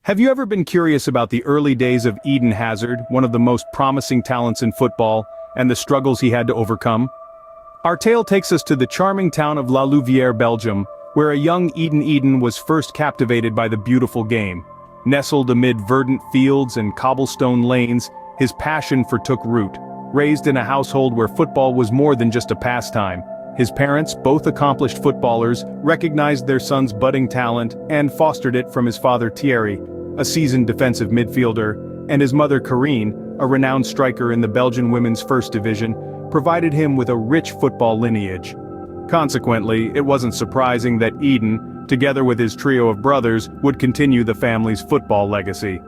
Have you ever been curious about the early days of Eden Hazard, one of the most promising talents in football, and the struggles he had to overcome? Our tale takes us to the charming town of Leauge, Belgium, where a young Eden was first captivated by the beautiful game. Nestled amid verdant fields and cobblestone lanes, his passion took root. Raised in a household where football was more than just a pastime, his parents, both accomplished footballers, recognized their son's budding talent and fostered it from his father Thierry, a seasoned defensive midfielder, and his mother Karine, a renowned striker in the Belgian women's first division, provided him with a rich football lineage. Consequently, it wasn't surprising that Eden, together with his trio of brothers, would continue the family's football legacy.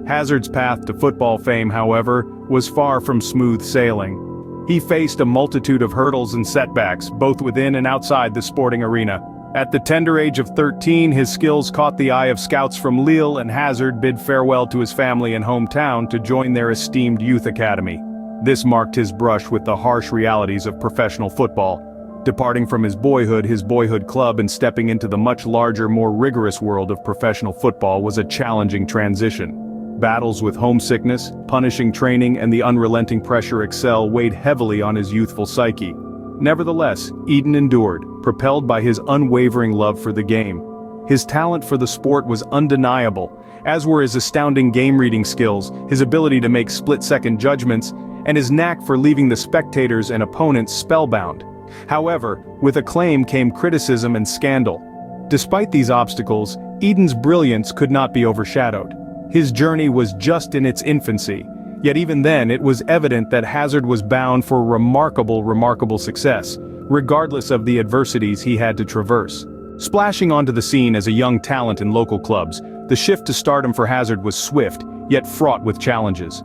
Hazard's path to football fame, however, was far from smooth sailing. He faced a multitude of hurdles and setbacks, both within and outside the sporting arena. At the tender age of 13, his skills caught the eye of scouts from Lille, and Hazard bid farewell to his family and hometown to join their esteemed youth academy. This marked his brush with the harsh realities of professional football. Departing from his boyhood club and stepping into the much larger, more rigorous world of professional football was a challenging transition. Battles with homesickness, punishing training, and the unrelenting pressure excel weighed heavily on his youthful psyche. Nevertheless, Eden endured, propelled by his unwavering love for the game. His talent for the sport was undeniable, as were his astounding game-reading skills, his ability to make split-second judgments, and his knack for leaving the spectators and opponents spellbound. However, with acclaim came criticism and scandal. Despite these obstacles, Eden's brilliance could not be overshadowed. His journey was just in its infancy, yet even then it was evident that Hazard was bound for remarkable success, regardless of the adversities he had to traverse. Splashing onto the scene as a young talent in local clubs, the shift to stardom for Hazard was swift, yet fraught with challenges.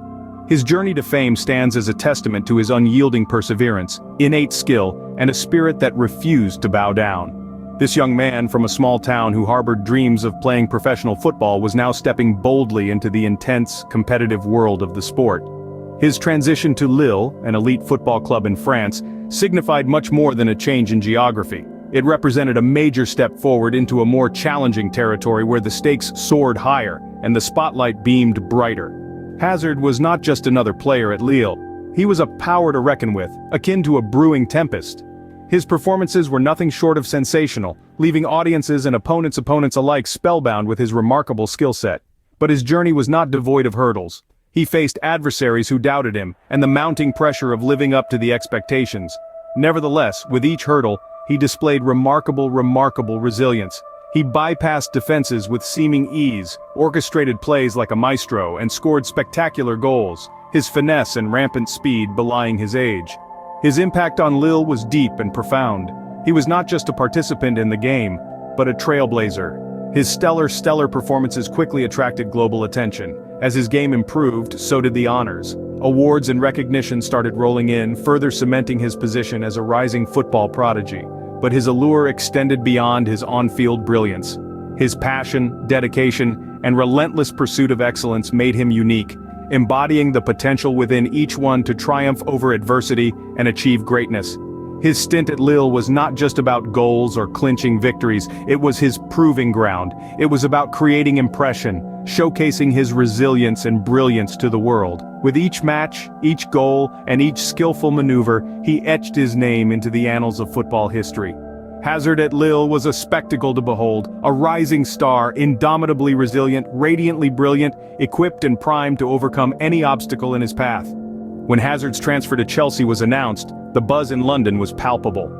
His journey to fame stands as a testament to his unyielding perseverance, innate skill, and a spirit that refused to bow down. This young man from a small town who harbored dreams of playing professional football was now stepping boldly into the intense, competitive world of the sport. His transition to Lille, an elite football club in France, signified much more than a change in geography. It represented a major step forward into a more challenging territory where the stakes soared higher and the spotlight beamed brighter. Hazard was not just another player at Lille. He was a power to reckon with, akin to a brewing tempest. His performances were nothing short of sensational, leaving audiences and opponents alike spellbound with his remarkable skill set. But his journey was not devoid of hurdles. He faced adversaries who doubted him, and the mounting pressure of living up to the expectations. Nevertheless, with each hurdle, he displayed remarkable resilience. He bypassed defenses with seeming ease, orchestrated plays like a maestro, and scored spectacular goals, his finesse and rampant speed belying his age. His impact on Lille was deep and profound. He was not just a participant in the game, but a trailblazer. His stellar performances quickly attracted global attention. As his game improved, so did the honors. Awards and recognition started rolling in, further cementing his position as a rising football prodigy. But his allure extended beyond his on-field brilliance. His passion, dedication, and relentless pursuit of excellence made him unique, embodying the potential within each one to triumph over adversity and achieve greatness. His stint at Lille was not just about goals or clinching victories, it was his proving ground. It was about creating impression, showcasing his resilience and brilliance to the world. With each match, each goal, and each skillful maneuver, he etched his name into the annals of football history. Hazard at Lille was a spectacle to behold, a rising star, indomitably resilient, radiantly brilliant, equipped and primed to overcome any obstacle in his path. When Hazard's transfer to Chelsea was announced, the buzz in London was palpable.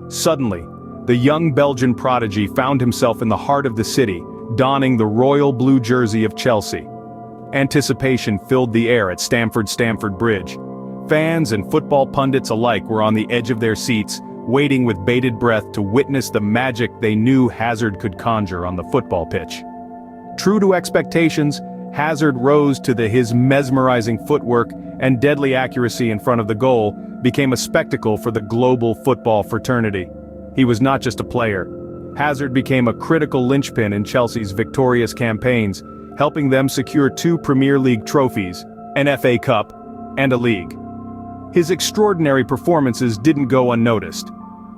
Suddenly, the young Belgian prodigy found himself in the heart of the city, donning the royal blue jersey of Chelsea. Anticipation filled the air at Stamford Bridge. Fans and football pundits alike were on the edge of their seats, waiting with bated breath to witness the magic they knew Hazard could conjure on the football pitch. True to expectations, Hazard rose to his mesmerizing footwork and deadly accuracy in front of the goal, became a spectacle for the global football fraternity. He was not just a player. Hazard became a critical linchpin in Chelsea's victorious campaigns, helping them secure 2 Premier League trophies, an FA Cup, and a league. His extraordinary performances didn't go unnoticed.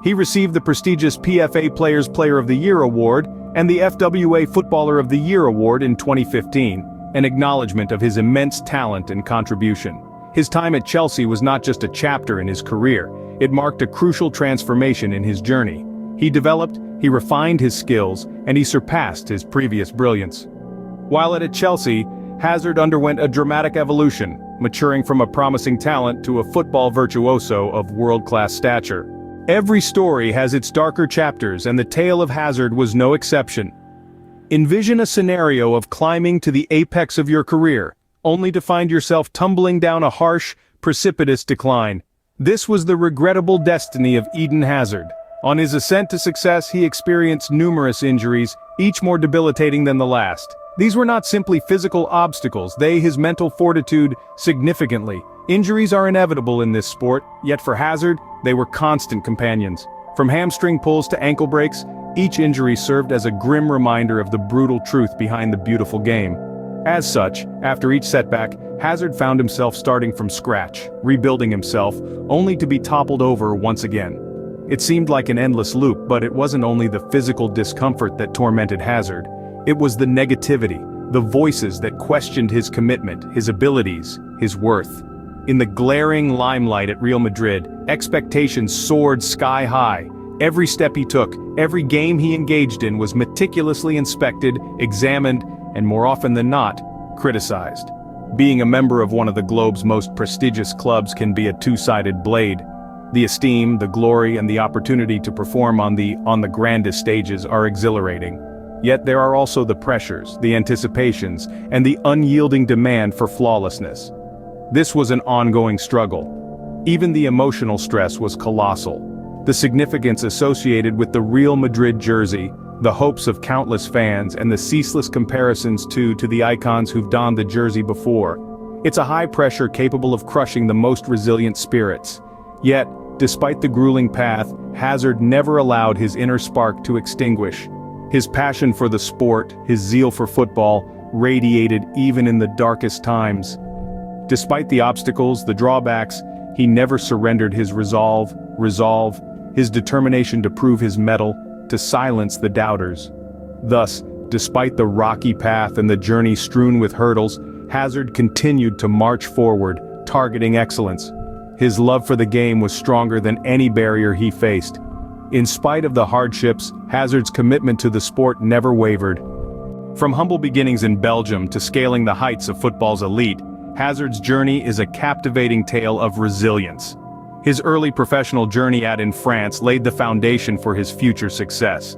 He received the prestigious PFA Players Player of the Year award, and the FWA Footballer of the Year award in 2015, an acknowledgement of his immense talent and contribution. His time at Chelsea was not just a chapter in his career, it marked a crucial transformation in his journey. He developed, he refined his skills, and he surpassed his previous brilliance. While at Chelsea, Hazard underwent a dramatic evolution, maturing from a promising talent to a football virtuoso of world-class stature. Every story has its darker chapters, and the tale of Hazard was no exception. Envision a scenario of climbing to the apex of your career, only to find yourself tumbling down a harsh, precipitous decline. This was the regrettable destiny of Eden Hazard. On his ascent to success, he experienced numerous injuries, each more debilitating than the last. These were not simply physical obstacles, they his mental fortitude significantly. Injuries are inevitable in this sport, yet for Hazard, they were constant companions. From hamstring pulls to ankle breaks, each injury served as a grim reminder of the brutal truth behind the beautiful game. As such, after each setback, Hazard found himself starting from scratch, rebuilding himself, only to be toppled over once again. It seemed like an endless loop, but it wasn't only the physical discomfort that tormented Hazard. It was the negativity, the voices that questioned his commitment, his abilities, his worth. In the glaring limelight at Real Madrid, expectations soared sky high. Every step he took, every game he engaged in was meticulously inspected, examined, and more often than not, criticized. Being a member of one of the globe's most prestigious clubs can be a two-sided blade. The esteem, the glory, and the opportunity to perform on the grandest stages are exhilarating. Yet there are also the pressures, the anticipations, and the unyielding demand for flawlessness. This was an ongoing struggle. Even the emotional stress was colossal. The significance associated with the Real Madrid jersey, the hopes of countless fans, and the ceaseless comparisons to the icons who've donned the jersey before. It's a high pressure capable of crushing the most resilient spirits. Yet, despite the grueling path, Hazard never allowed his inner spark to extinguish. His passion for the sport, his zeal for football, radiated even in the darkest times. Despite the obstacles, the drawbacks, he never surrendered his resolve, his determination to prove his mettle, to silence the doubters. Thus, despite the rocky path and the journey strewn with hurdles, Hazard continued to march forward, targeting excellence. His love for the game was stronger than any barrier he faced. In spite of the hardships, Hazard's commitment to the sport never wavered. From humble beginnings in Belgium to scaling the heights of football's elite, Hazard's journey is a captivating tale of resilience. His early professional journey in France laid the foundation for his future success.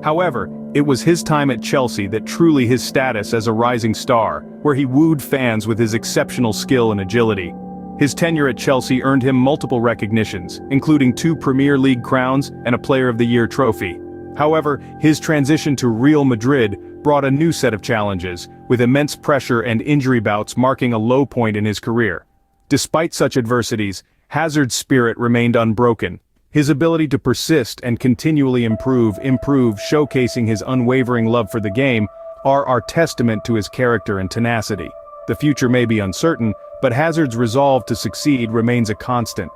However, it was his time at Chelsea that truly his status as a rising star, where he wooed fans with his exceptional skill and agility. His tenure at Chelsea earned him multiple recognitions, including 2 Premier League crowns and a Player of the Year trophy. However, his transition to Real Madrid brought a new set of challenges, with immense pressure and injury bouts marking a low point in his career. Despite such adversities, Hazard's spirit remained unbroken. His ability to persist and continually improve, showcasing his unwavering love for the game, are testament to his character and tenacity. The future may be uncertain, but Hazard's resolve to succeed remains a constant.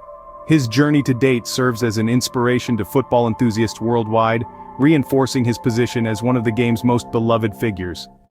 His journey to date serves as an inspiration to football enthusiasts worldwide, reinforcing his position as one of the game's most beloved figures.